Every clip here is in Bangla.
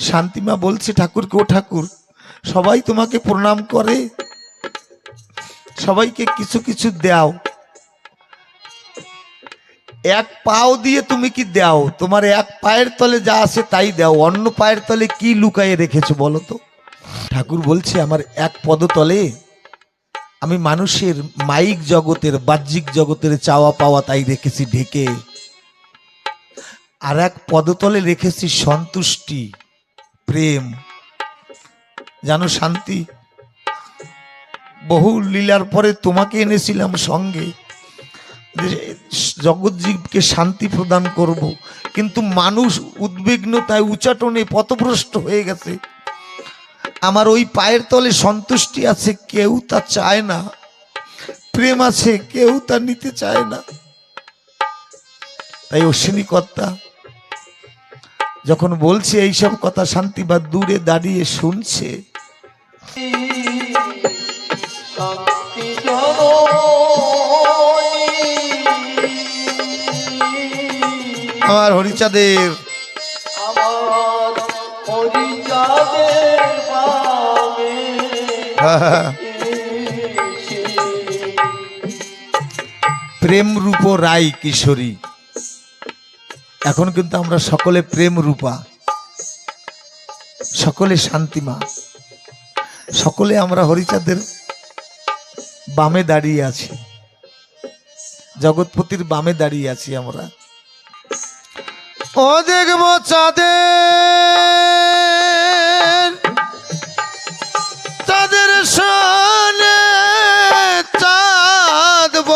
শান্তিমা বলছে ঠাকুরকে, ও ঠাকুর, সবাই তোমাকে প্রণাম করে, সবাইকে কিছু কিছু দাও, এক পাও দিয়ে তুমি কি দাও? তোমার এক পায়ের তলে যা আছে তাই দাও, অন্য পায়ের তলে কি লুকায়ে রেখেছো বলো তো? ঠাকুর বলছে, আমার এক পদতলে আমি মানুষের মাইক জগতের, বাহ্যিক জগতের চাওয়া পাওয়া তাই রেখেছি ঢেকে, আর এক পদতলে রেখেছি সন্তুষ্টি, প্রেম। জানো শান্তি, বহু লীলার পরে তোমাকে এনেছিলাম সঙ্গে, জগৎজীবকে শান্তি প্রদান করব, কিন্তু মানুষ উদ্বিগ্নতায় উচাটনে পথভ্রষ্ট হয়ে গেছে। আমার ওই পায়ের তলে সন্তুষ্টি আছে, কেউ তা চায় না, প্রেম আছে, কেউ তা নিতে চায় না। তাই অশ্বিনী কর্তা যখন বলছে এইসব কথা, শান্তি বা দূরে দাঁড়িয়ে শুনছে। আমার হরিচাঁদের, প্রেম রূপ রাই কিশোরী, এখন কিন্তু আমরা সকলে প্রেম রূপা, সকলে শান্তিমা, সকলে আমরা হরিচাঁদের বামে দাঁড়িয়ে আছি, জগৎপতির বামে দাঁড়িয়ে আছি আমরা। ও দেখব চাঁদের, চাঁদের সনে চাঁদব,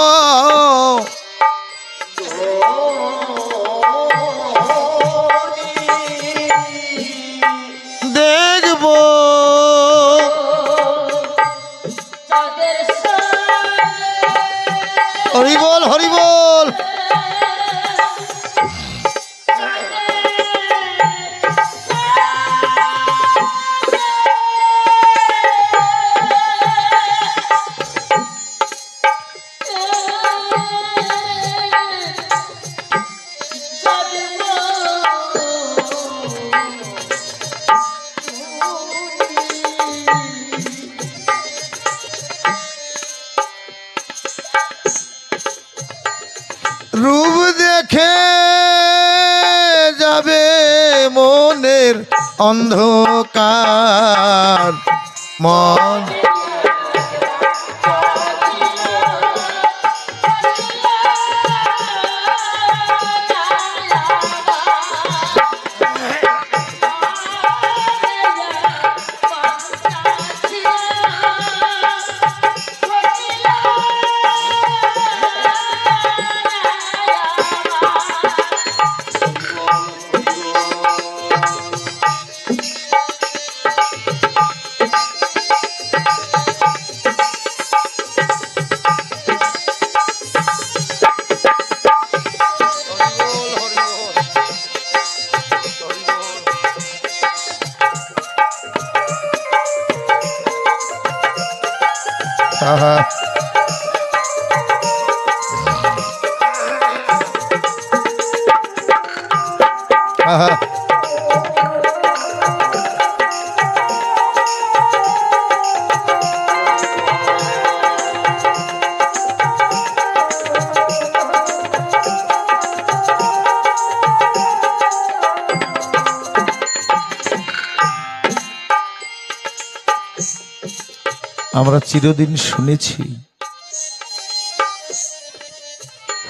দেখব হরি বল, হরি বল। রূপ দেখে যাবে মনের অন্ধকার, মন আমরা চিরদিন শুনেছি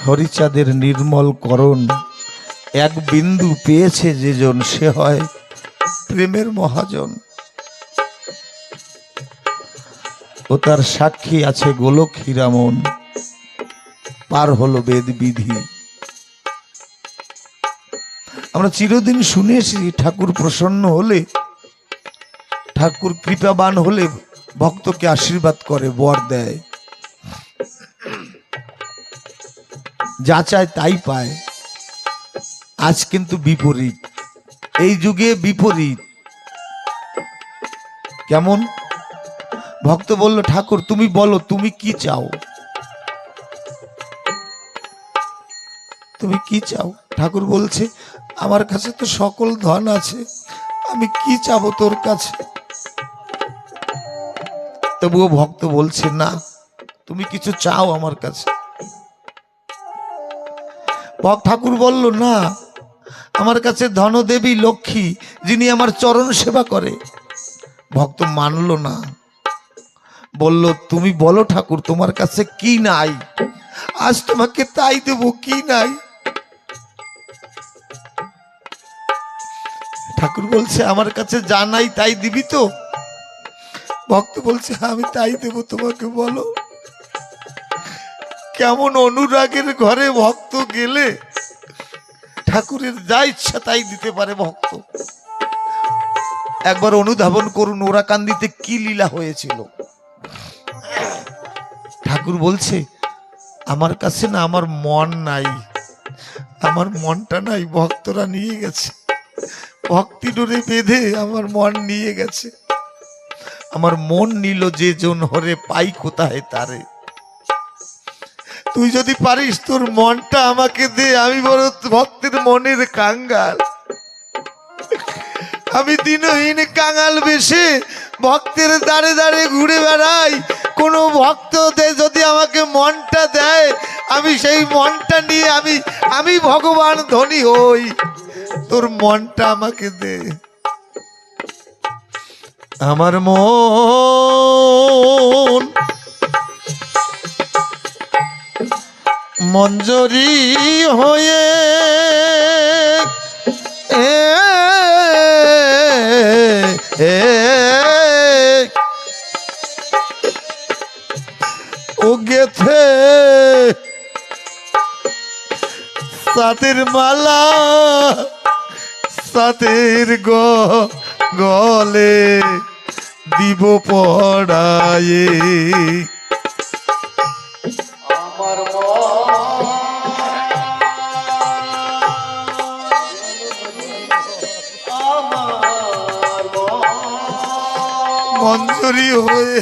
হরিচাঁদের নির্মল করণ এক বিন্দু পেয়েছে যেজন, সে হয় প্রেমের মহাজন। ও তার সাক্ষী আছে গোলক হীরামন, পার হলো বেদ বিধি। আমরা চিরদিন শুনেছি ঠাকুর প্রসন্ন হলে, ঠাকুর কৃপাবান হলে ভক্তকে আশীর্বাদ করে, বর দেয়, যা চায় তাই পায়। আজ কিন্তু বিপরীত, এই যুগে বিপরীত। কেমন? ভক্ত বলল, ঠাকুর তুমি বলো তুমি কি চাও, তুমি কি চাও? ঠাকুর বলছে, আমার কাছে তো সকল ধন আছে, আমি কি চাবো তোর কাছে? তবুও ভক্ত বলছে না, তুমি কিছু চাও আমার কাছে। ঠাকুর বলল না, আমার কাছে ধনদেবী লক্ষ্মী যিনি আমার চরণ সেবা করে। ভক্ত মানলো না, বলল তুমি বলো ঠাকুর তোমার কাছে কি নাই, আজ তোমাকে তাই দেবো। কি নাই? ঠাকুর বলছে আমার কাছে যা নাই তাই দিবি তো? ভক্ত বলছে আমি তাই দেব তোমাকে। বলো কেমন অনুরাগের ঘরে ভক্ত গেলে ঠাকুরের যা ইচ্ছা তাই দিতে পারে ভক্ত। একবার অনুধাবন করুন ওরাকান্দিতে কি লীলা হয়েছিল। ঠাকুর বলছে আমার কাছে না আমার মন নাই, আমার মনটা নাই, ভক্তরা নিয়ে গেছে, ভক্তি ডোরে বেঁধে আমার মন নিয়ে গেছে। আমার মন নিল যে জন হরে পাই কোথায় তারে। তুই যদি পারিস তোর মনটা আমাকে দে, আমি বড় ভক্তের মনের কাঙ্গাল, আমি দিনহীন কাঙাল বেশে ভক্তের দাঁড়ে দাঁড়ে ঘুরে বেড়াই। কোনো ভক্ত যদি আমাকে মনটা দেয়, আমি সেই মনটা নিয়ে আমি ভগবান ধনী হই। তোর মনটা আমাকে দে। আমার মন মঞ্জরি হয়ে ও গেথে সাতের মালা, সাতের গলে দিব পড়ায়ে। আমার মঞ্জরি হয়ে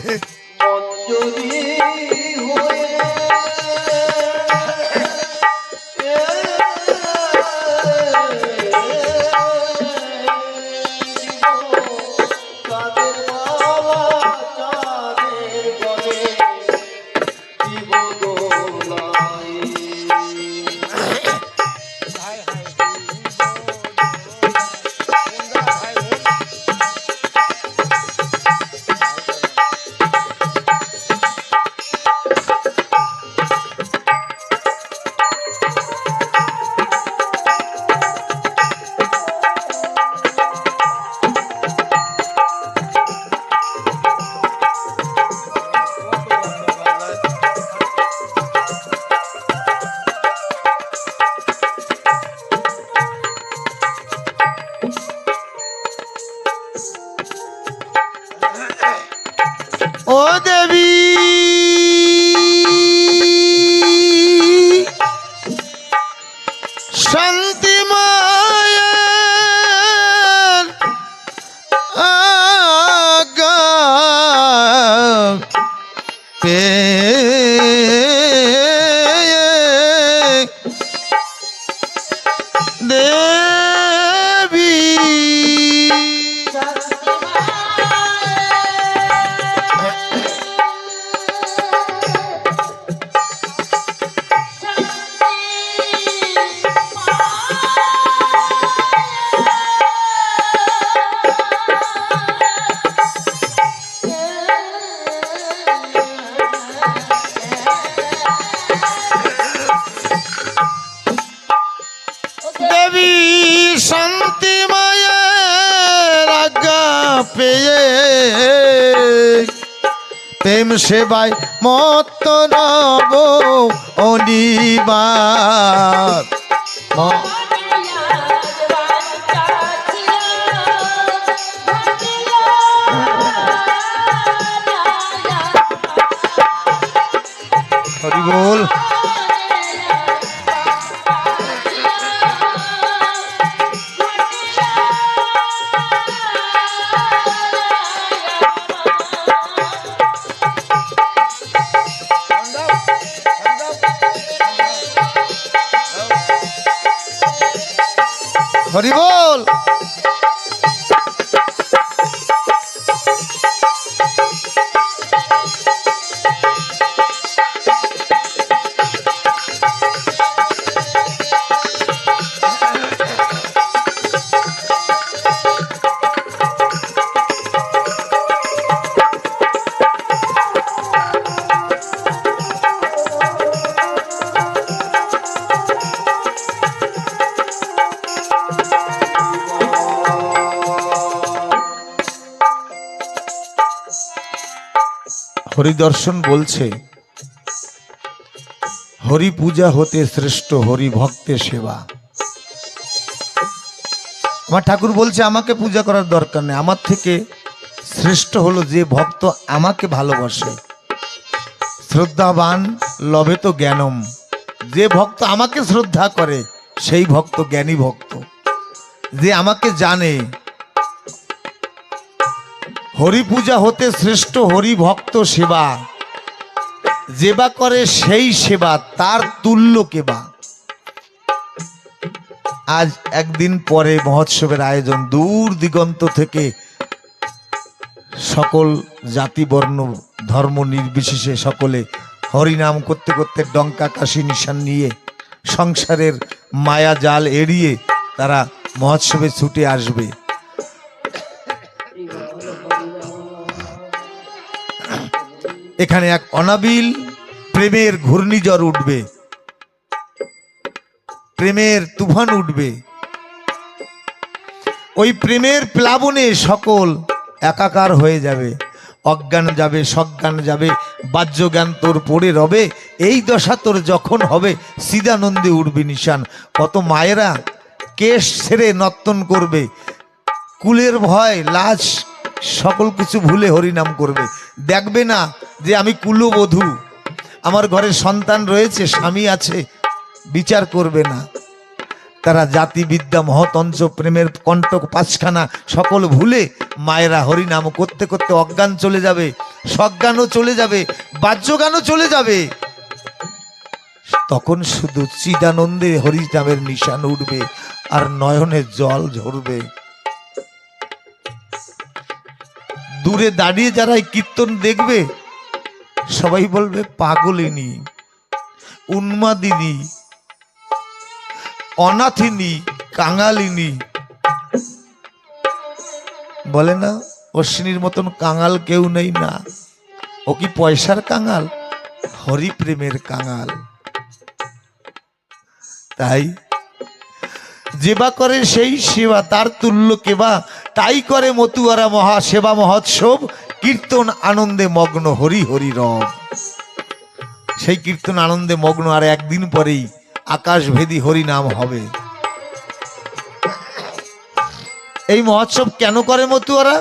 ও দেবী শান্তি মায়ের আগা পে দেবী শান্তি মায়ের আজ্ঞা পেয়ে প্রেম সেবায় মত্ত নব অনিবার। হরি বল। হরি বল। হরিদর্শন বলছে, হরি পূজা হতে শ্রেষ্ঠ হরি ভক্তের সেবা। আমার ঠাকুর বলছে আমাকে পূজা করার দরকার নেই, আমার থেকে শ্রেষ্ঠ হলো যে ভক্ত আমাকে ভালোবাসে। শ্রদ্ধাবান লবে তো জ্ঞানম, যে ভক্ত আমাকে শ্রদ্ধা করে সেই ভক্ত জ্ঞানী ভক্ত, যে আমাকে জানে। হরি পূজা হতে শ্রেষ্ঠ হরি ভক্ত সেবা, যেবা করে সেই সেবা তার তুল্য কেবা। আজ একদিন পরে মহোৎসবের আয়োজন, দূর দিগন্ত থেকে সকল জাতি বর্ণ ধর্ম নির্বিশেষে সকলে হরিনাম করতে করতে ডঙ্কা কাশি নিশান নিয়ে সংসারের মায়া জাল এড়িয়ে তারা মহোৎসবে ছুটে আসবে। এখানে এক অনাবিল প্রেমের ঘূর্ণিঝড় উঠবে, প্রেমের তুফান উঠবে। ওই প্রেমের প্লাবনে সকল একাকার হয়ে যাবে, অজ্ঞান যাবে, সজ্ঞান যাবে, বাহ্যজ্ঞান তোর পড়ে রবে। এই দশা তোর যখন হবে, সিদানন্দে উঠবি নিশান। কত মায়েরা কেশ ছেড়ে নর্তন করবে, কুলের ভয় লাজ সকল কিছু ভুলে হরিনাম করবে। দেখবে না যে আমি কুলবধূ, আমার ঘরে সন্তান রয়েছে, স্বামী আছে, বিচার করবে না। তারা জাতি বিদ্যা মহতঞ্চ প্রেমের কণ্টক পাঁচখানা সকল ভুলে মায়েরা হরিনাম করতে করতে অজ্ঞান চলে যাবে, সজ্ঞানও চলে যাবে, বাহ্যজ্ঞানও চলে যাবে। তখন শুধু চিদানন্দে হরিনামের নিশান উঠবে আর নয়নের জল ঝরবে। দূরে দাঁড়িয়ে যারা এই কীর্তন দেখবে সবাই বলবে পাগলিনী, উন্মাদিনী, অনাথিনী, কাঙালিনী। বলে না অশ্বিনীর মতন কাঙাল কেউ নেই না। ও কি পয়সার কাঙাল? হরিপ্রেমের কাঙাল। তাই যেবা করে সেই সেবা তার তুল্য কেবা, তাই করে মতুয়ারা মহা সেবা মহোৎসব, কীর্তন আনন্দে মগ্ন হরি হরি রব। সেই কীর্তন আনন্দে মগ্ন, আর একদিন পরেই আকাশভেদী হরি নাম হবে। এই মহোৎসব কেন করে মতুয়ারা?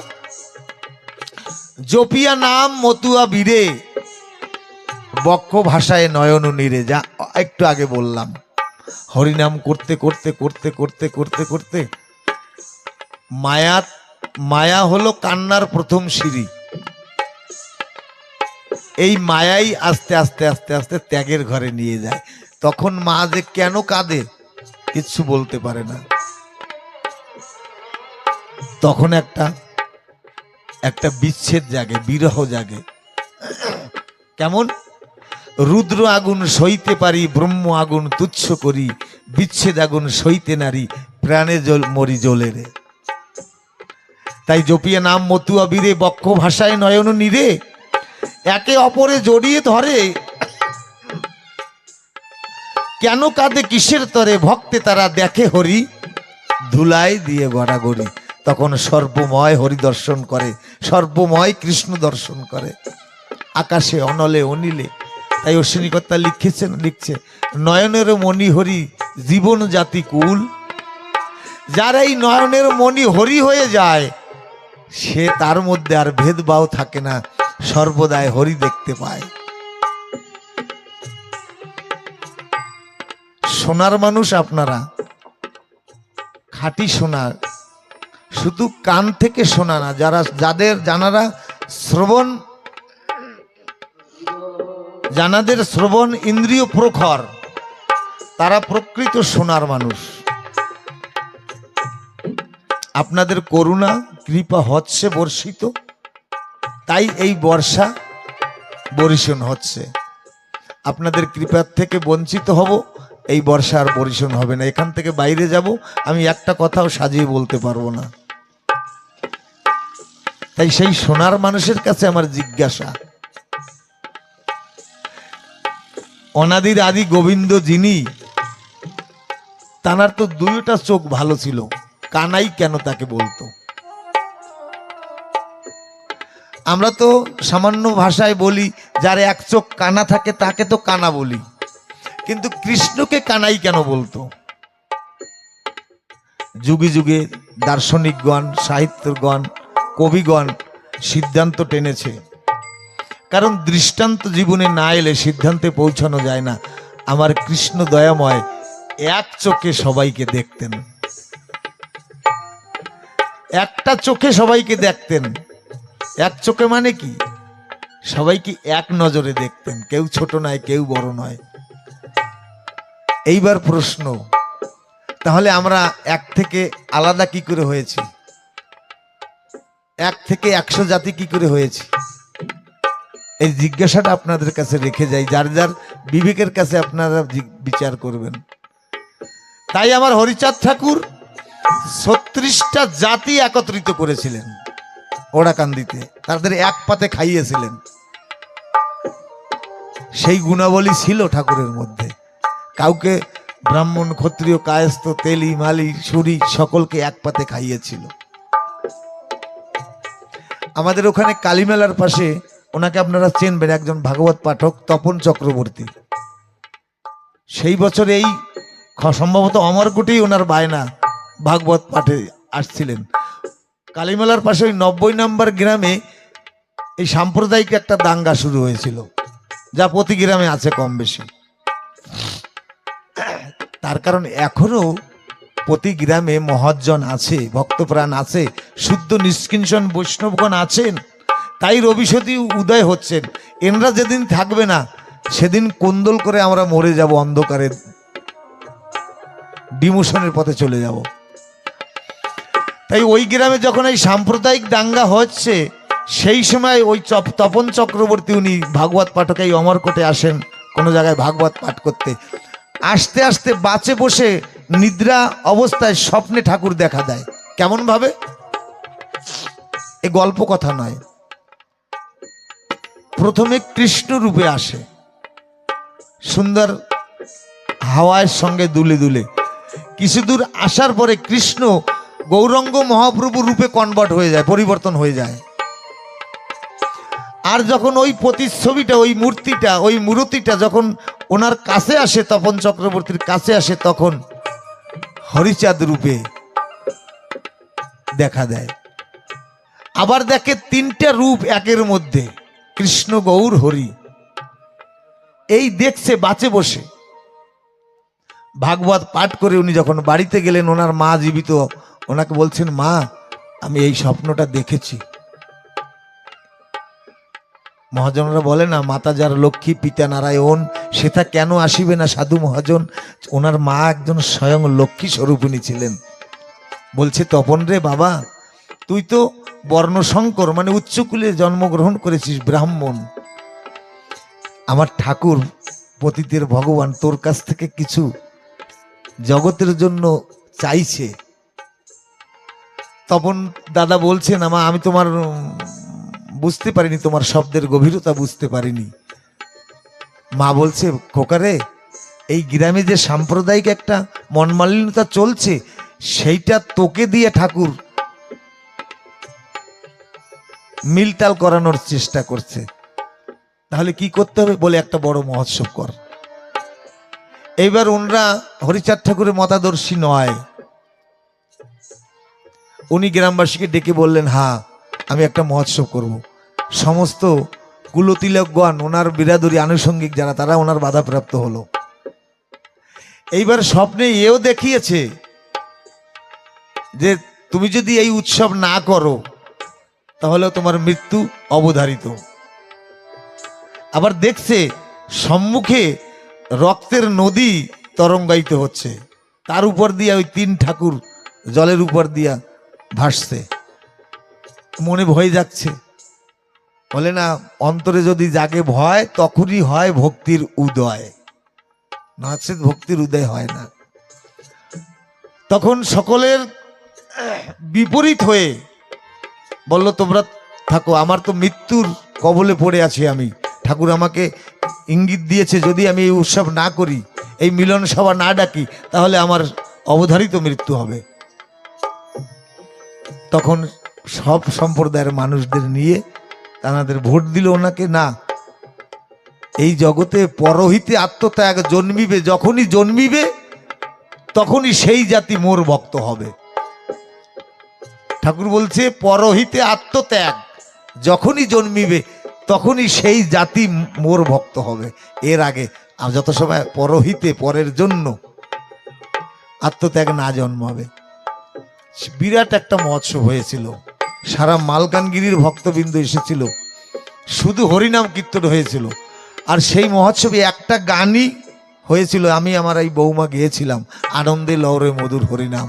জপিয়া নাম মতুয়া বীরে, বক্ষ ভাষায় নয়ন নীরে। যা একটু আগে বললাম, হরিনাম করতে করতে করতে করতে করতে করতে মায়া হলো কান্নার প্রথম সিঁড়ি। এই মায়াই আস্তে আস্তে আস্তে আস্তে ত্যাগের ঘরে নিয়ে যায়। তখন মা যে কেন কাঁদে কিচ্ছু বলতে পারে না। তখন একটা বিচ্ছেদ জাগে, বিরহ জাগে। কেমন? রুদ্র আগুন সইতে পারি, ব্রহ্ম আগুন তুচ্ছ করি, বিচ্ছেদ আগুন সইতে নারী, প্রাণে মরি জ্বলে রে। তাই জপিয়া নাম মতুয়া বীরে, বক্ষ ভাষায় নয়ন নীরে, একে অপরে জড়িয়ে ধরে। কেন কাঁদে কিসের তরে? ভক্তে তারা দেখে হরি, ধুলাই দিয়ে গড়াগড়ি। তখন সর্বময় হরি দর্শন করে, সর্বময় কৃষ্ণ দর্শন করে আকাশে অনলে অনিলে। তাই অশ্বিনীকর্তা লিখছে নয়নের মণি হরি জীবন জাতি কুল। যার এই নয়নের মণি হরি হয়ে যায়, সে তার মধ্যে আর ভেদভাব থাকে না, সর্বদাই হরি দেখতে পায়। সোনার মানুষ আপনারা, খাঁটি সোনার, শুধু কান থেকে শোনা না, জানারা শ্রবণ, জানাদের শ্রবণ ইন্দ্রিয় প্রখর, তারা প্রকৃত সোনার মানুষ। আপনাদের করুণা কৃপা হচ্ছে বর্ষিত, তাই এই বর্ষা বরিশন হচ্ছে। আপনাদের কৃপার থেকে বঞ্চিত হব, এই বর্ষা আর বরিশন হবে না। এখান থেকে বাইরে যাব, আমি একটা কথাও সাজিয়ে বলতে পারবো না। তাই সেই সোনার মানুষের কাছে আমার জিজ্ঞাসা, অনাদির আদি গোবিন্দ যিনি, তানার তো দুইটা চোখ ভালো ছিল, কানাই কেন তাকে বলতো? আমরা তো সামান্য ভাষায় বলি, যার এক চোখ কানা থাকে তাকে তো কানা বলি, কিন্তু কৃষ্ণকে কানাই কেন বলতো? যুগে যুগে দার্শনিকগণ, সাহিত্যগণ, কবিগণ সিদ্ধান্ত টেনেছে, কারণ দৃষ্টান্ত জীবনে না এলে সিদ্ধান্তে পৌঁছানো যায় না। আমার কৃষ্ণ দয়াময় এক চোখে সবাইকে দেখতেন, একটা চোখে সবাইকে দেখতেন। এক চোখে মানে কি? সবাইকে এক নজরে দেখতেন, কেউ ছোট নয়, কেউ বড় নয়। এইবার প্রশ্ন, তাহলে আমরা এক থেকে আলাদা কি করে হয়েছি? এক থেকে 100 জাতি কি করে হয়েছি? এই জিজ্ঞাসাটা আপনাদের কাছে রেখে যাই, যার যার বিবেকের কাছে আপনারা বিচার করবেন। তাই আমার হরিচাঁদ ঠাকুর 36টা জাতি একত্রিত করেছিলেন ওড়াকান্দিতে, তাদের এক পাতে খাইয়েছিলেন। সেই গুণাবলী ছিল ঠাকুরের মধ্যে। কাউকে ব্রাহ্মণ, ক্ষত্রিয়, কায়স্থ, তেলি, মালি, সুরি সকলকে এক পাতে খাইয়েছিল। আমাদের ওখানে কালীমেলার পাশে, ওনাকে আপনারা চেনবেন, একজন ভাগবত পাঠক তপন চক্রবর্তী। সেই বছর এই সম্ভবত অমরকোটেই ওনার বায়না, ভাগবত পাঠে আসছিলেন। কালীমেলার পাশে ওই 90 নম্বর গ্রামে এই সাম্প্রদায়িক একটা দাঙ্গা শুরু হয়েছিল, যা প্রতি গ্রামে আছে কম বেশি। তার কারণ এখনো প্রতি গ্রামে মহাজন আছে, ভক্তপ্রাণ আছে, শুদ্ধ নিষ্কিঞ্চন বৈষ্ণবগণ আছেন। তাই রবিশতী উদয় হচ্ছেন। এনরা যেদিন থাকবে না সেদিন কোন্দল করে আমরা মরে যাব, অন্ধকারে ডিমোশনের পথে চলে যাব। তাই ওই গ্রামে যখন এই সাম্প্রদায়িক দাঙ্গা হচ্ছে, সেই সময় ওই তপন চক্রবর্তী উনি ভাগবত পাঠক এই অমরকোটে আসেন কোনো জায়গায় ভাগবত পাঠ করতে। আস্তে আস্তে বাঁচে বসে নিদ্রা অবস্থায় স্বপ্নে ঠাকুর দেখা দেয়। কেমন ভাবে? এ গল্প কথা নয়। প্রথমে কৃষ্ণ রূপে আসে, সুন্দর হাওয়ার সঙ্গে দুলে দুলে। কিছু দূর আসার পরে কৃষ্ণ গৌরাঙ্গ মহাপ্রভু রূপে কনভার্ট হয়ে যায়, পরিবর্তন হয়ে যায়। আর যখন ওই প্রতিচ্ছবিটা, ওই মূর্তিটা, ওই মূর্তিটা যখন ওনার কাছে আসে, তপন চক্রবর্তীর কাছে আসে, তখন হরিচাঁদ রূপে দেখা দেয়। আবার দেখে 3টা রূপ একের মধ্যে, কৃষ্ণ, গৌর, হরি। এই দেখছে বাঁচে বসে। ভাগবত পাঠ করে উনি যখন বাড়িতে গেলেন, ওনার মা জীবিত, ওনাকে বলছেন, মা আমি এই স্বপ্নটা দেখেছি। মহাজনরা বলে না, মাতা যার লক্ষ্মী পিতা নারায়ণ, সেটা কেন আসিবে না সাধু মহাজন। ওনার মা একজন স্বয়ং লক্ষ্মী স্বরূপিণী ছিলেন। বলছে, তপন রে বাবা, তুই তো বর্ণশঙ্কর, মানে উচ্চকুলে জন্মগ্রহণ করেছিস, ব্রাহ্মণ। আমার ঠাকুর পতিতের ভগবান তোর কাছ থেকে কিছু জগতের জন্য চাইছে। তপন দাদা বলছেন, আমা আমি তোমার বুঝতে পারিনি, তোমার শব্দের গভীরতা বুঝতে পারিনি। মা বলছে, খোকারে, এই গ্রামে যে সাম্প্রদায়িক একটা মনমালিন্যতা চলছে, সেইটা তোকে দিয়ে ঠাকুর মিলটাল করানোর চেষ্টা করছে। তাহলে কি করতে হবে? বলে, একটা বড় মহোৎসব কর। এইবার ওনরা হরিচাঁদ ঠাকুরের মতাদর্শী নয়। উনি গ্রামবাসীকে ডেকে বললেন, হ্যাঁ আমি একটা মহোৎসব করব। সমস্ত কুলতিলকগণ, ওনার বিরাদরি আনুষঙ্গিক যারা, তারা ওনার বাধাপ্রাপ্ত হলো। এইবার স্বপ্নে এও দেখিয়েছে যে তুমি যদি এই উৎসব না করো তাহলে তোমার মৃত্যু অবধারিত। আবার দেখছে সম্মুখে রক্তের নদী তরঙ্গায়িত হচ্ছে, তার উপর দিয়া ওই 3 ঠাকুর জলের উপর দিয়া ভাসছে। মনে ভয় যাচ্ছে। বলে না, অন্তরে যদি জাগে ভয়, তখনই হয় ভক্তির উদয়, নচেৎ ভক্তির উদয় হয় না। তখন সকলের বিপরীত হয়ে বলল, তোমরা থাকো, আমার তো মৃত্যুর কবলে পড়ে আছি আমি। ঠাকুর আমাকে ইঙ্গিত দিয়েছে, যদি আমি এই উৎসব না করি, এই মিলন সভা না ডাকি, তাহলে আমার অবধারিত মৃত্যু হবে। তখন সব সম্প্রদায়ের মানুষদের নিয়ে তাদের ভোট দিল ওনাকে না। এই জগতে পরহিতে আত্মত্যাগ জন্মিবে, যখনই জন্মিবে তখনই সেই জাতি মোর ভক্ত হবে। ঠাকুর বলছে পরহিতে আত্মত্যাগ যখনই জন্মিবে তখনই সেই জাতি মোর ভক্ত হবে। এর আগে যত সময় পরহিতে পরের জন্য আত্মত্যাগ না জন্মাবে। বিরাট একটা মহোৎসব হয়েছিল, সারা মালকানগিরির ভক্তবৃন্দ এসেছিল, শুধু হরিনাম কীর্তন হয়েছিল। আর সেই মহোৎসবে একটা গানই হয়েছিল, আমি আমার এই বৌমা গিয়েছিলাম, আনন্দে লহরে মধুর হরিনাম।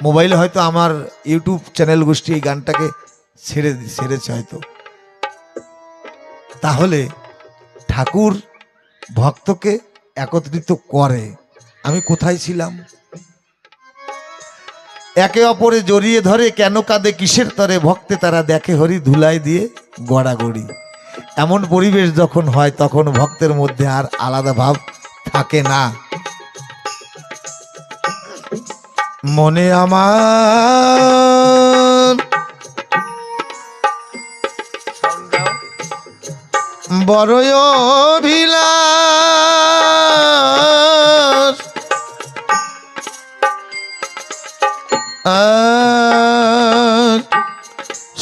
মোবাইলে হয়তো আমার ইউটিউব চ্যানেল গোষ্ঠী এই গানটাকে ছেড়েছে হয়তো। তাহলে ঠাকুর ভক্তকে একত্রিত করে। আমি কোথায় ছিলাম? একে অপরে জড়িয়ে ধরে, কেন কাঁদে কিসের তরে, ভক্তে তারা দেখে হরি ধুলাই দিয়ে গড়াগড়ি। এমন পরিবেশ যখন হয় তখন ভক্তের মধ্যে আর আলাদা ভাব থাকে না। মনে আমার বড়ই অভিলাষ,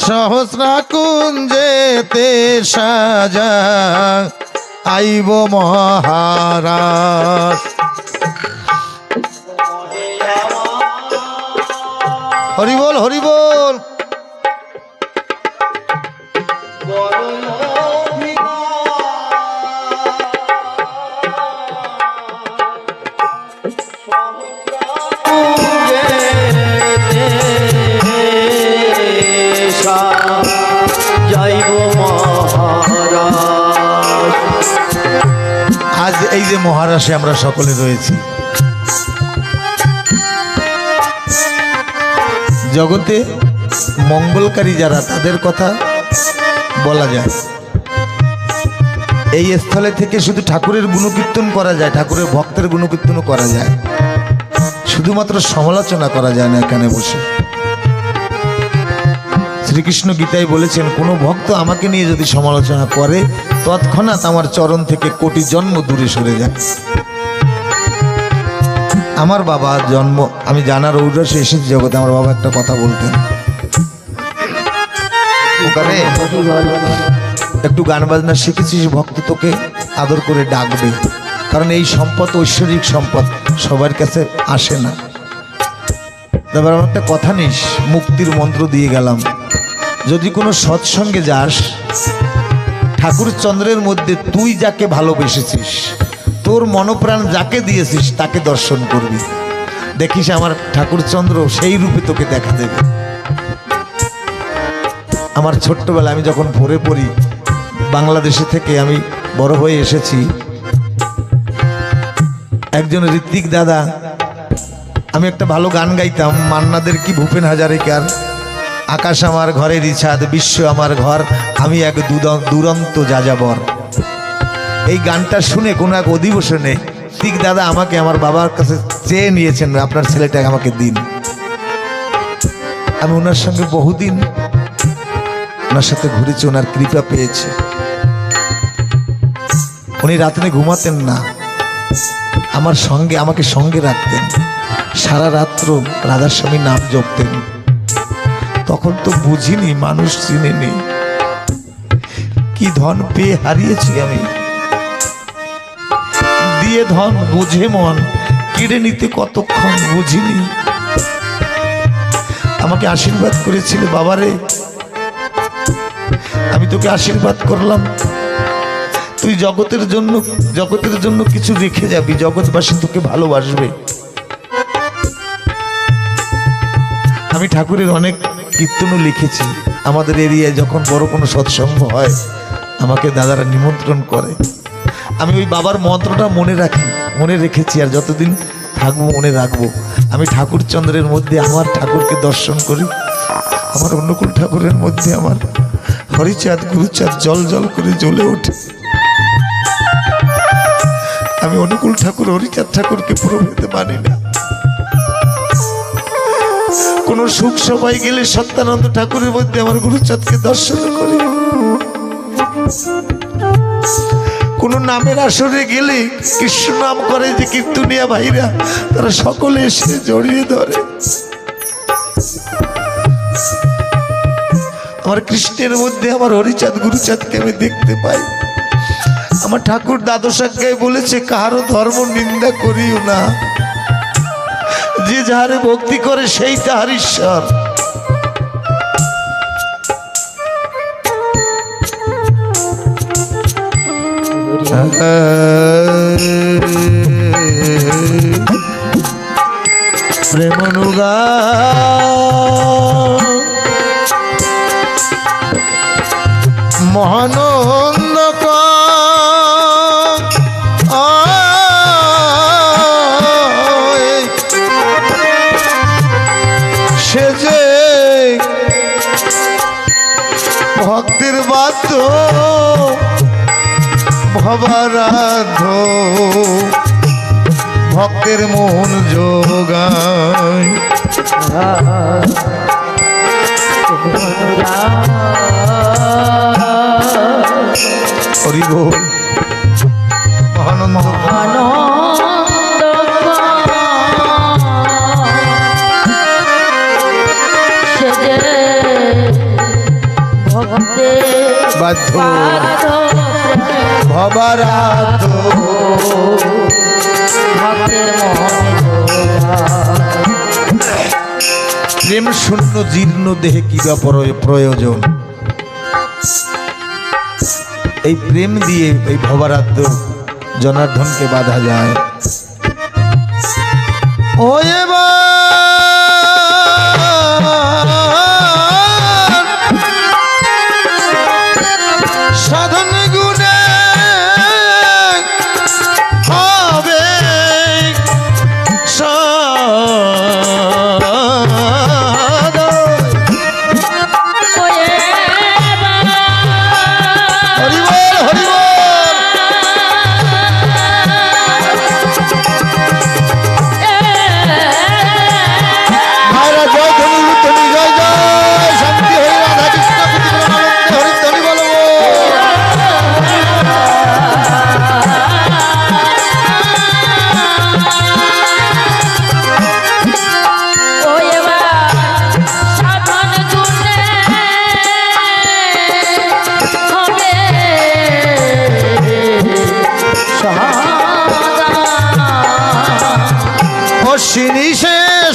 সহস্রা কুঞ্জেতে সাজা আইব মহারাজ। হরি বল, হরি বল। আজ এই যে মহারাষ্ট্রে আমরা সকলে রয়েছি, জগতে মঙ্গলকারী যারা তাদের কথা বলা যায়। এই স্থলে থেকে শুধু ঠাকুরের গুণকীর্তন করা যায়, ঠাকুরের ভক্তের গুণকীর্তনও করা যায়, শুধুমাত্র সমালোচনা করা যায় না এখানে বসে। শ্রীকৃষ্ণ গীতায় বলেছেন, কোনো ভক্ত আমাকে নিয়ে যদি সমালোচনা করে তৎক্ষণাৎ আমার চরণ থেকে কোটি জন্ম দূরে সরে যায়। আমার বাবা জন্ম, আমি জানার ঔরসে এসেছি জগতে, আমার বাবা একটা কথা বলতেন, ওখানে একটু গান বাজনা শিখেছিস, ভক্ত তোকে আদর করে ডাকবে, কারণ এই সম্পদ ঐশ্বরিক সম্পদ সবার কাছে আসে না। তারপর আমার একটা কথা নিস, মুক্তির মন্ত্র দিয়ে গেলাম, যদি কোনো সৎসঙ্গে যাস, ঠাকুর চন্দ্রের মধ্যে তুই যাকে ভালোবেসেছিস, তোর মনপ্রাণ যাকে দিয়েছিস তাকে দর্শন করবি, দেখিস আমার ঠাকুর চন্দ্র সেই রূপে তোকে দেখা দেবে। আমার ছোট্টবেলা আমি যখন ভোরে পড়ি, বাংলাদেশে থেকে আমি বড় হয়ে এসেছি, একজন ঋত্বিক দাদা, আমি একটা ভালো গান গাইতাম, মান্নাদের কি ভূপেন হাজারিকার, আকাশ আমার ঘরের ছাদ, বিশ্ব আমার ঘর, আমি এক দুরন্ত যাযাবর। এই গানটা শুনে কোনো এক অধিবেশনে ঋত্বিক দাদা আমাকে আমার বাবার কাছে চেয়ে নিয়েছেন, আপনার ছেলেটাকে আমাকে দিন। আমি ওনার সঙ্গে বহুদিন ওনার সাথে ঘুরেছি, ওনার কৃপা পেয়েছি। উনি রাত্রে ঘুমাতেন না, আমার সঙ্গে আমাকে সঙ্গে রাখতেন, সারা রাত্র রাধাস্বামী নাম জপতেন। তখন তো বুঝিনি, মানুষ চিনিনি, কি ধন পেয়ে হারিয়েছি আমি, দিয়ে ধন বুঝে মন কেড়ে নিতে কতক্ষণ বুঝিনি। আমাকে আশীর্বাদ করেছিল, বাবারে আমি তোকে আশীর্বাদ করলাম, তুই জগতের জন্য কিছু রেখে যাবি, জগৎবাসী তোকে ভালোবাসবে। আমি ঠাকুরের অনেক কীর্তনও লিখেছি। আমাদের এরিয়ায় যখন বড় কোনো সৎসঙ্গ হয় আমাকে দাদারা নিমন্ত্রণ করে, আমি ওই বাবার মন্ত্রটা মনে রেখেছি, আর যতদিন থাকবো মনে রাখবো। আমি ঠাকুর চন্দ্রের মধ্যে আমার ঠাকুরকে দর্শন করি, আমার অনুকূল ঠাকুরের মধ্যে আমার হরিচাঁদ গুরুচাঁদ জল জল করে জ্বলে ওঠে। আমি অনুকূল ঠাকুর হরিচাঁদ ঠাকুরকে পুরো পেতে মানি না, কোনো সুখ সভায় গেলে সত্যানন্দ ঠাকুরের মধ্যে আমার গুরুচাঁদকে দর্শন করি, কোনো নামের আসরে গেলে কৃষ্ণ নাম করে যে কীর্তনিয়া ভাইরা তারা সকলে এসে জড়িয়ে ধরে। আমার কৃষ্ণের মধ্যে আমার হরিচাঁদ গুরুচাঁদকে আমি দেখতে পাই। আমার ঠাকুর দ্বাদশ অধ্যায়ে বলেছে কাহারও ধর্ম নিন্দা করিও না, যে যাহারে ভক্তি করে সেই তাহার ঈশ্বর। প্রেমানুগা মহানন্দ সে যে ভক্তির বাধ্য ভবারাধ্য ভক্তের মন যোগায়। হরি বল আনন্দ বাধ্য ভবারাধ্য প্রেম শূন্য জীর্ণ দেহে কি বা প্রয়োজন। এই প্রেম দিয়ে এই ভবারাধ্য জনার্দনকে বাধা যায়। ও সাধন গুণে হবে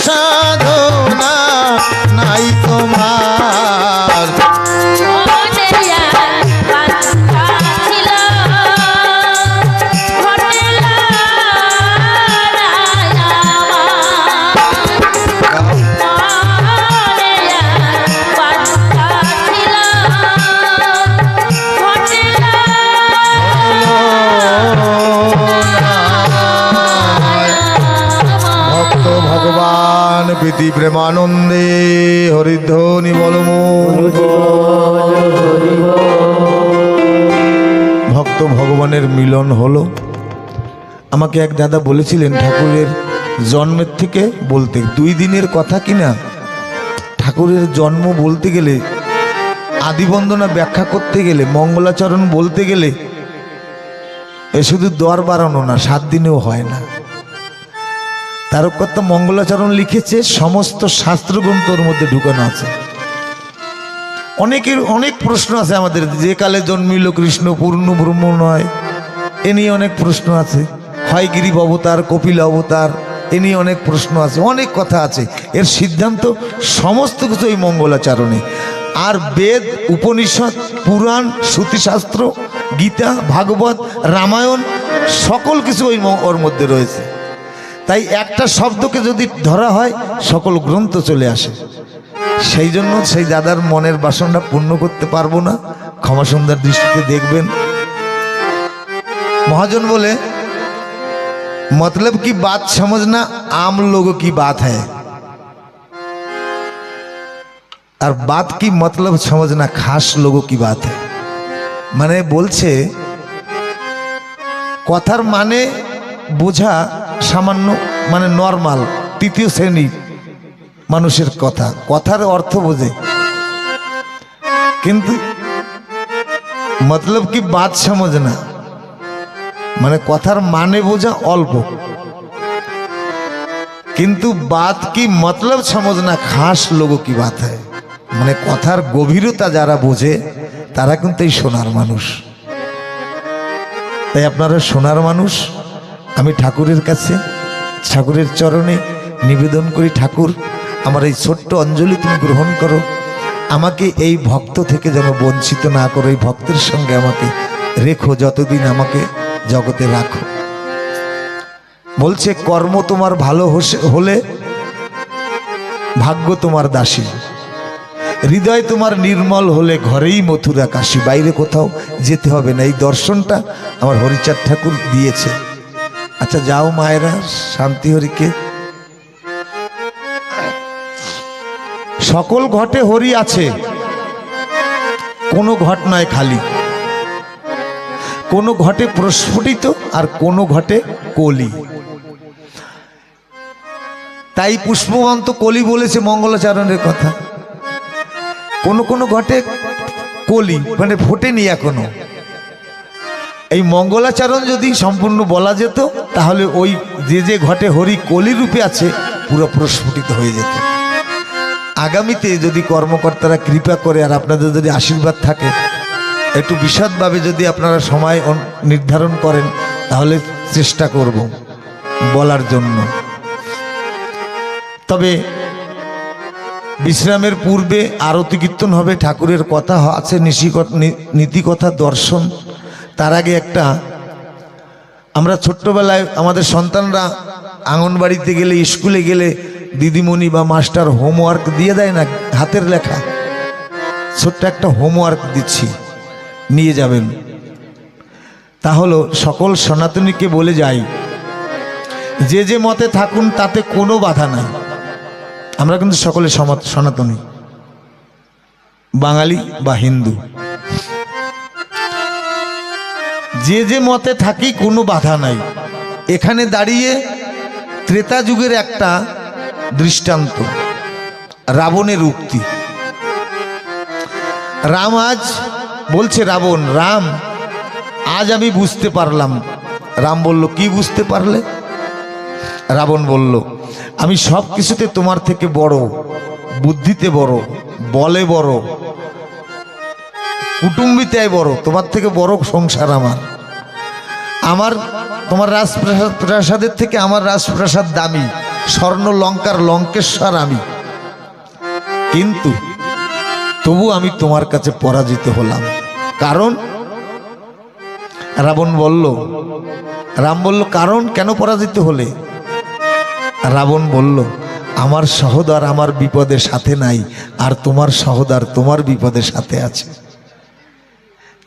সাধনা নাই তোমার প্রীতি প্রেমানন্দে হরিধ্বনি বলম। ভক্ত ভগবানের মিলন হলো। আমাকে এক দাদা বলেছিলেন ঠাকুরের জন্মের থেকে বলতে 2 দিনের কথা কিনা, ঠাকুরের জন্ম বলতে গেলে, আদিবন্দনা ব্যাখ্যা করতে গেলে, মঙ্গলাচরণ বলতে গেলে এ শুধু দর বাড়ানো না, 7 দিনেও হয় না। তারকর্তা মঙ্গলাচরণ লিখেছে, সমস্ত শাস্ত্রগ্রন্থর মধ্যে ঢুকানো আছে। অনেকের অনেক প্রশ্ন আছে আমাদের, যে কালে জন্মিল কৃষ্ণ পূর্ণ ব্রহ্ম নয়, এ নিয়ে অনেক প্রশ্ন আছে। হয় গিরিব অবতার, কপিল অবতার, এ নিয়ে অনেক প্রশ্ন আছে, অনেক কথা আছে। এর সিদ্ধান্ত সমস্ত কিছু এই মঙ্গলাচরণে। আর বেদ, উপনিষদ, পুরাণ, শ্রুতিশাস্ত্র, গীতা, ভাগবত, রামায়ণ সকল কিছু ওর মধ্যে রয়েছে। তাই একটা শব্দকে যদি ধরা হয় সকল গ্রন্থ চলে আসে। সেই জন্য সেই দাদার মনের বাসনটা পূর্ণ করতে পারবো না, ক্ষমা সুন্দর দৃষ্টিতে দেখবেন। महाजन बोले मतलब की बात समझना आम लोगों की बात है और बात की मतलब समझना खास लोगों की बात है। माने बोलछे कथार माने बोझा सामान्य माने नर्माल तृतीय श्रेणी মানুষের কথা, কথার অর্থ বোঝে, কিন্তু মতলব কি বাত সমঝ না, মানে কথার মানে বোঝা অল্প, কিন্তু বাত কি মতলব সমঝনা খাস লোগো কি বাত হয়, মানে কথার গভীরতা যারা বোঝে তারা কিন্তু এই সোনার মানুষ। তাই আপনারা সোনার মানুষ। আমি ঠাকুরের কাছে, ঠাকুরের চরণে নিবেদন করি, ঠাকুর আমার এই ছোট্ট অঞ্জলি তুমি গ্রহণ করো, আমাকে এই ভক্ত থেকে যেন বঞ্চিত না করো, এই ভক্তের সঙ্গে আমাকে রেখো, যতদিন আমাকে জগতে রাখো। বলছে কর্ম তোমার ভালো হলে ভাগ্য তোমার দাসী, হৃদয় তোমার নির্মল হলে ঘরেই মথুরা কাশী, বাইরে কোথাও যেতে হবে না। এই দর্শনটা আমার হরিচাঁদ ঠাকুর দিয়েছে। আচ্ছা যাও মায়েরা, শান্তি হরিকে। সকল ঘটে হরি আছে, কোনো ঘট নয় খালি, কোনো ঘটে প্রস্ফুটিত আর কোনো ঘটে কলি। তাই পুষ্পবন্ত কলি বলেছে মঙ্গলাচরণের কথা। কোনো কোনো ঘটে কলি মানে ফোটেনি এখনো। এই মঙ্গলাচরণ যদি সম্পূর্ণ বলা যেত তাহলে ওই যে ঘটে হরি কলি রূপে আছে পুরো প্রস্ফুটিত হয়ে যেত। আগামীতে যদি কর্মকর্তারা কৃপা করে আর আপনাদের যদি আশীর্বাদ থাকে, একটু বিশদভাবে যদি আপনারা সময় নির্ধারণ করেন তাহলে চেষ্টা করব বলার জন্য। তবে বিশ্রামের পূর্বে আরতি কীর্তন হবে, ঠাকুরের কথা আছে, নীতিকথা দর্শন। তার আগে একটা, আমরা ছোট্টবেলায় আমাদের সন্তানরা আঙ্গনবাড়িতে গেলে, স্কুলে গেলে দিদিমণি বা মাস্টার হোমওয়ার্ক দিয়ে দেয় না, হাতের লেখা ছোট্ট একটা হোমওয়ার্ক দিচ্ছি, নিয়ে যাবেন। তা হলো সকল সনাতনীকে বলে যাই, যে যে মতে থাকুন তাতে কোনো বাধা নাই। আমরা কিন্তু সকলে সনাতনী, বাঙালি বা হিন্দু, যে যে মতে থাকি কোনো বাধা নাই। এখানে দাঁড়িয়ে ত্রেতা যুগের একটা দৃষ্টান্ত, রাবণের উক্তি। রাম আজ বলছে, রাম আজ আমি বুঝতে পারলাম। রাম বলল, কি বুঝতে পারলে? রাবণ বলল, আমি সব কিছুতে তোমার থেকে বড়, বুদ্ধিতে বড়, বলে বড়, কুটুম্বিতায় বড়, তোমার থেকে বড় সংসার আমার তোমার রাজপ্রাসাদের থেকে আমার রাজপ্রাসাদ দামি, স্বর্ণ লঙ্কার লঙ্কেশ্বর আমি, কিন্তু তবু আমি তোমার কাছে পরাজিত হলাম। কারণ? রাম বলল কারণ কেন পরাজিত হলে? রাবণ বলল, আমার সহোদর আমার বিপদের সাথে নাই, আর তোমার সহোদর তোমার বিপদের সাথে আছে।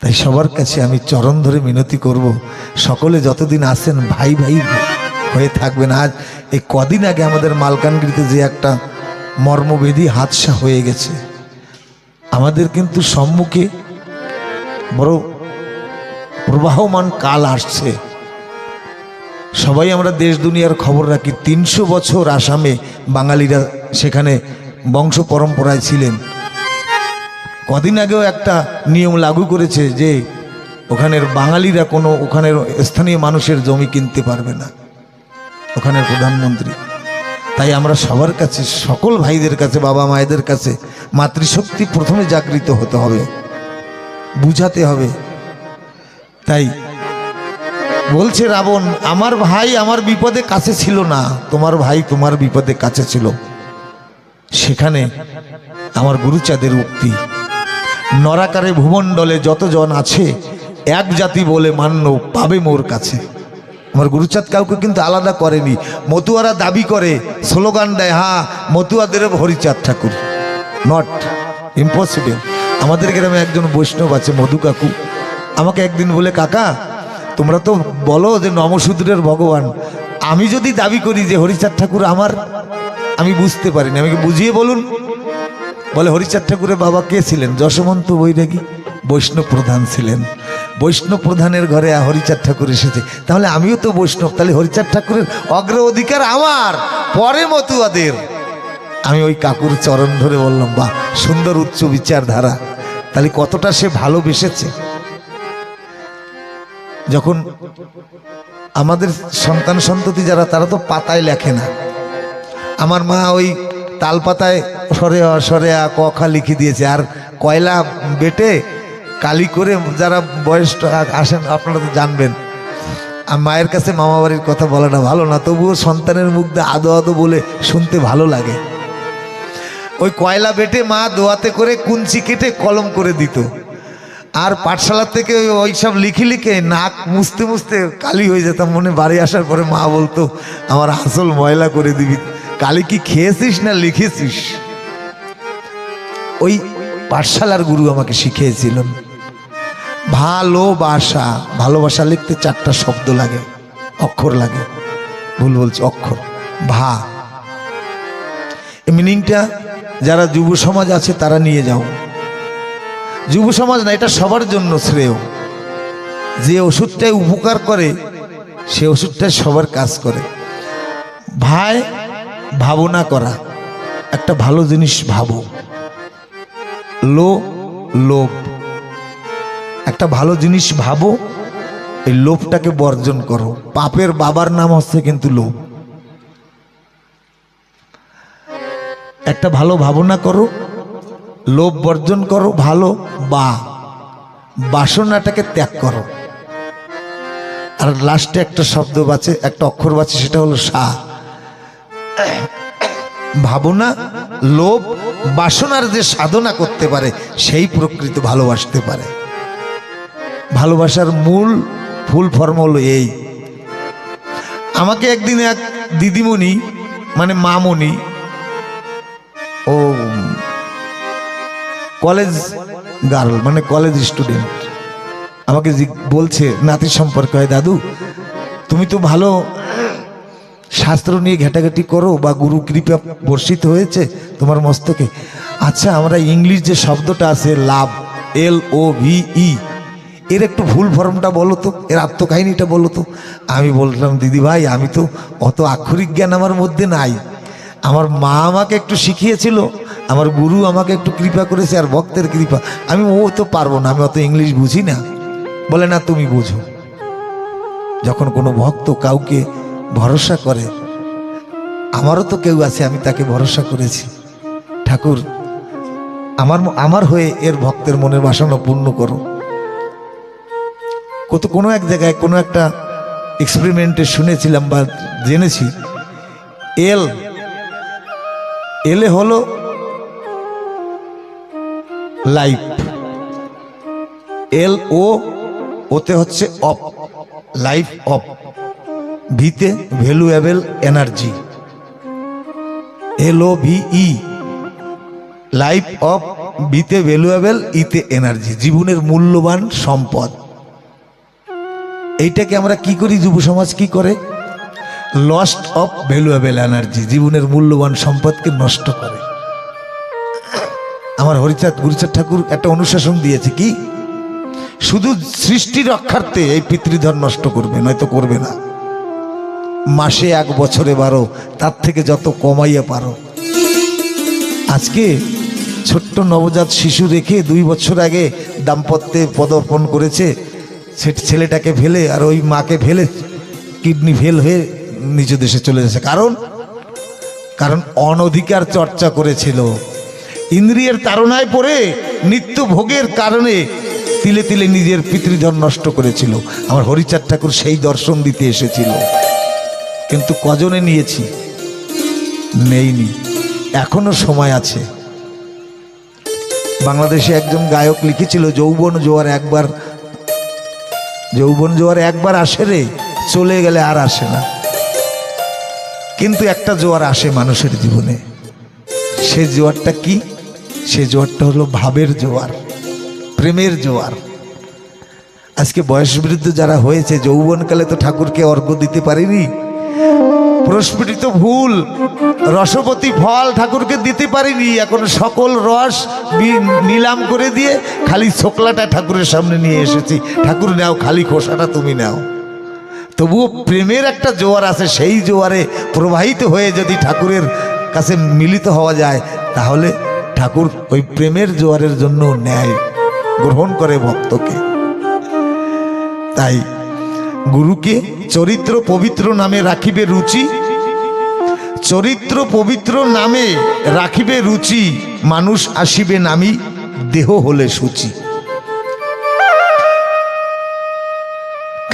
তাই সবার কাছে আমি চরণ ধরে মিনতি করব, সকলে যতদিন আসেন ভাই ভাই হয়ে থাকবেন। আজ এই কদিন আগে আমাদের মালকানগিরিতে যে একটা মর্মবেদী হাদসা হয়ে গেছে, আমাদের কিন্তু সম্মুখে বড় প্রবাহমান কাল আসছে। সবাই আমরা দেশ দুনিয়ার খবর রাখি। 300 বছর আসামে বাঙালিরা সেখানে বংশ পরম্পরায় ছিলেন। কদিন আগেও একটা নিয়ম লাগু করেছে যে ওখানের বাঙালিরা কোনো ওখানের স্থানীয় মানুষের জমি কিনতে পারবে না, ওখানের প্রধানমন্ত্রী। তাই আমরা সবার কাছে, সকল ভাইদের কাছে, বাবা মায়েদের কাছে মাতৃশক্তি প্রথমে জাগৃত হতে হবে, বুঝাতে হবে। তাই বলছে রাবণ, আমার ভাই আমার বিপদে কাছে ছিল না, তোমার ভাই তোমার বিপদে কাছে ছিল। সেখানে আমার গুরুচাঁদের উক্তি, নরাকারে ভূমণ্ডলে যতজন আছে এক জাতি বলে মান্য পাবে মোর কাছে। আমার গুরুচাঁদ কাউকে কিন্তু আলাদা করেনি। মতুয়ারা দাবি করে, স্লোগান দেয়, হ্যাঁ মতুয়াদের হরিচাঁদ ঠাকুর, নট ইম্পসিবল। আমাদের গ্রামে একজন বৈষ্ণব আছে, মধু কাকু, আমাকে একদিন বলে, কাকা তোমরা তো বলো যে নমশূদ্রের ভগবান, আমি যদি দাবি করি যে হরিচাঁদ ঠাকুর আমার, আমি বুঝতে পারিনি, আমাকে বুঝিয়ে বলুন। বলে, হরিচাঁদ ঠাকুরের বাবা কে ছিলেন? যশোমন্ত বৈরাগী, বৈষ্ণব প্রধান ছিলেন। বৈষ্ণব প্রধানের ঘরে হরিচাঁদ ঠাকুর এসেছে, তাহলে আমিও তো বৈষ্ণব, তাহলে হরিচাঁদ ঠাকুরের অগ্র অধিকার আমার, পরে মতুয়াদের। আমি ওই কাকুর চরণ ধরে বললাম, বাহ, সুন্দর উচ্চ বিচারধারা। তাহলে কতটা সে ভালোবেসেছে। যখন আমাদের সন্তান সন্ততি যারা, তারা তো পাতায় লেখে না। আমার মা ওই তাল পাতায় সরে সরে ক খ লিখে দিয়েছে, আর কয়লা বেটে কালি করে, যারা বয়স আসেন আপনারা তো জানবেন। আর মায়ের কাছে মামা বাড়ির কথা বলাটা ভালো না, তবুও সন্তানের মুখ দিয়ে আদো আদো বলে শুনতে ভালো লাগে। ওই কয়লা বেটে মা দোয়াতে করে কুঞ্চি কেটে কলম করে দিত, আর পাঠশালা থেকে ওই সব লিখে লিখে নাক মুছতে মুছতে কালি হয়ে যেতাম। মনে বাড়ি আসার পরে মা বলতো, আমার আসল ময়লা করে দিবি, কালি কি খেয়েছিস না লিখেছিস। ওই পাঠশালার গুরু আমাকে শিখিয়েছিলেন ভালোবাসা। ভালোবাসা লিখতে 4টা শব্দ লাগে, অক্ষর লাগে। ভুল বলছি, অক্ষর। ভা। এই মিনিংটা যারা যুব সমাজ আছে তারা নিয়ে যাও। যুব সমাজ না, এটা সবার জন্য শ্রেয়। যে ওষুধটাই উপকার করে সে ওষুধটাই সবার কাজ করে। ভাই, ভাবনা করা, একটা ভালো জিনিস ভাবো। লোভ, একটা ভালো জিনিস ভাবো, এই লোভটাকে বর্জন করো। পাপের বাবার নাম হচ্ছে কিন্তু লোভ। একটা ভালো ভাবনা করো, লোভ বর্জন করো, ভালো বাসনাটাকে ত্যাগ করো। আর লাস্টে একটা শব্দ বাঁচে, একটা অক্ষর বাঁচে, সেটা হলো সা। ভাবনা, লোভ, বাসনার যে সাধনা করতে পারে সেই প্রকৃত ভালোবাসতে পারে। ভালোবাসার মূল ফুল ফর্ম হলো এই। আমাকে একদিন এক দিদিমণি, মানে মামনি, ও কলেজ গার্ল, মানে কলেজ স্টুডেন্ট, আমাকে বলছে, নাতির সম্পর্কে হয়, দাদু তুমি তো ভালো শাস্ত্র নিয়ে ঘেটাঘেটি করো, বা গুরু কৃপা বর্ষিত হয়েছে তোমার মস্তকে। আচ্ছা, আমরা ইংলিশ যে শব্দটা আছে লাভ, LOVE, এর একটু ভুল ফর্মটা বলো তো, এর আত্মকাহিনীটা বলো তো। আমি বললাম, দিদি ভাই, আমি তো অত আক্ষরিক জ্ঞান আমার মধ্যে নাই। আমার মা আমাকে একটু শিখিয়েছিল, আমার গুরু আমাকে একটু কৃপা করেছে, আর ভক্তের কৃপা। আমি ও তো পারবো না, আমি অত ইংলিশ বুঝি না। বলে, না তুমি বুঝো। যখন কোনো ভক্ত কাউকে ভরসা করে, আমারও তো কেউ আছে, আমি তাকে ভরসা করেছি। ঠাকুর, আমার হয়ে এর ভক্তের মনের বাসনা পূর্ণ করো। কোনো এক জায়গায় কোনো একটা এক্সপেরিমেন্টে শুনেছিলাম বা জেনেছি, এলে হলো লাইফ, ওতে হচ্ছে অফ, লাইফ অফ, ভিতে valuable energy, LOVE, life of, বিতে ভ্যালুয়েবল, ইতে এনার্জি, জীবনের মূল্যবান সম্পদ। এইটাকে আমরা কি করি, যুব সমাজ কি করে, লস্ট অফ ভ্যালুয়েবল এনার্জি, জীবনের মূল্যবান সম্পদকে নষ্ট করে। আমার গুরুচাঁদ ঠাকুর একটা অনুশাসন দিয়েছে, কি শুধু সৃষ্টি রক্ষার্থে এই পিতৃধন নষ্ট করবে, নয়তো করবে না। মাসে 1, বছরে 12, তার থেকে যত কমাইয়া পারো। আজকে ছোট্ট নবজাত শিশু রেখে 2 বছর আগে দাম্পত্যে পদার্পণ করেছে, সে ছেলেটাকে ফেলে আর ওই মাকে ফেলে কিডনি ফেল হয়ে নিজ দেশে চলে যাচ্ছে। কারণ অনধিকার চর্চা করেছিল, ইন্দ্রিয়ের তাড়নায় পড়ে নিত্য ভোগের কারণে তিলে তিলে নিজের পিতৃধন নষ্ট করেছিল। আমার হরিচাঁদ ঠাকুর সেই দর্শন দিতে এসেছিল, কিন্তু কজনে নিয়েছি, নেইনি। এখনো সময় আছে। বাংলাদেশে একজন গায়ক লিখেছিল, যৌবন জোয়ার একবার আসে রে, চলে গেলে আর আসে না। কিন্তু একটা জোয়ার আসে মানুষের জীবনে, সে জোয়ারটা কি? সে জোয়ারটা হলো ভাবের জোয়ার, প্রেমের জোয়ার। আজকে বয়স বৃদ্ধ যারা হয়েছে, যৌবনকালে তো ঠাকুরকে অর্ঘ্য দিতে পারিনি, প্রস্ফুটিত ফুল, রসবতী ফল ঠাকুরকে দিতে পারিনি। এখন সকল রস নিলাম করে দিয়ে খালি ছোকলাটা ঠাকুরের সামনে নিয়ে এসেছি, ঠাকুর নাও, খালি খোসাটা তুমি নাও। তবুও প্রেমের একটা জোয়ার আছে, সেই জোয়ারে প্রবাহিত হয়ে যদি ঠাকুরের কাছে মিলিত হওয়া যায়, তাহলে ঠাকুর ওই প্রেমের জোয়ারের জন্য নেয়, গ্রহণ করে ভক্তকে। তাই গুরুকে চরিত্র পবিত্র নামে রাখিবে রুচি, চরিত্র পবিত্র নামে রাখিবে রুচি, মানুষ আসিবে নামি দেহ হলে সূচি।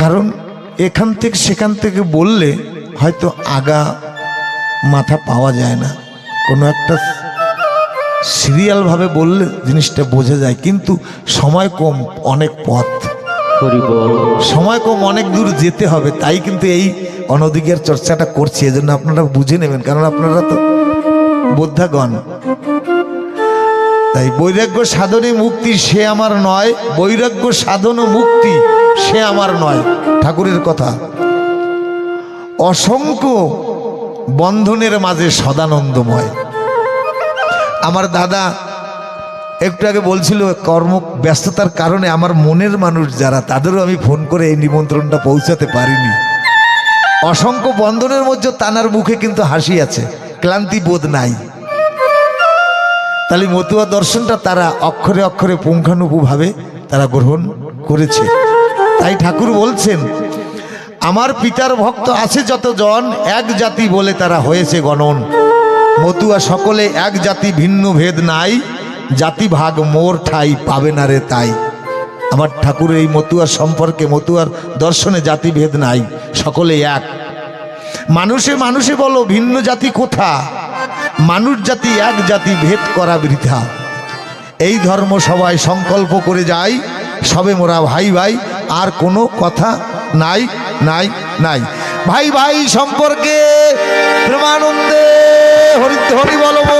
কারণ এখান থেকে সেখান থেকে বললে হয়তো আগা মাথা পাওয়া যায় না, কোনো একটা সিরিয়াল ভাবে বললে জিনিসটা বোঝা যায়, কিন্তু সময় কম, অনেক পথ, সময় কম, অনেক দূর যেতে হবে। তাই কিন্তু এই অনধিকার চর্চাটা করছি, এজন্য আপনারা বুঝে নেবেন, কারণ আপনারা তো বোদ্ধাগণ। তাই বৈরাগ্য সাধনে মুক্তি সে আমার নয়, বৈরাগ্য সাধন ও মুক্তি সে আমার নয়, ঠাকুরের কথা। অসংখ্য বন্ধনের মাঝে সদানন্দময়। আমার দাদা একটু আগে বলছিল কর্ম ব্যস্ততার কারণে আমার মনের মানুষ যারা, তাদেরও আমি ফোন করে এই নিমন্ত্রণটা পৌঁছাতে পারিনি। অসংখ্য বন্ধনের মধ্যে তানার মুখে কিন্তু হাসি আছে, ক্লান্তি বোধ নাই। তাহলে মতুয়া দর্শনটা তারা অক্ষরে অক্ষরে পুঙ্খানুপুঙ্খভাবে তারা গ্রহণ করেছে। তাই ঠাকুর বলছেন, আমার পিতার ভক্ত আছে যতজন, এক জাতি বলে তারা হয়েছে গণন। মতুয়া সকলে এক জাতি, ভিন্ন ভেদ নাই, জাতি ভাগ মোর ঠাই পাবে না রে তাই। আমার ঠাকুর এই মতুয়ার সম্পর্কে, মতুয়ার দর্শনে জাতি ভেদ নাই, সকলে এক। মানুষে মানুষে বলো ভিন্ন জাতি কোথা, মানুষ জাতি এক জাতি, ভেদ করা বৃথা। এই ধর্ম সবাই সংকল্প করে যাই, সবে মোরা ভাই ভাই, আর কোনো কথা নাই নাই নাই। ভাই ভাই সম্পর্কে প্রেমানন্দে হরি হরি বলবো।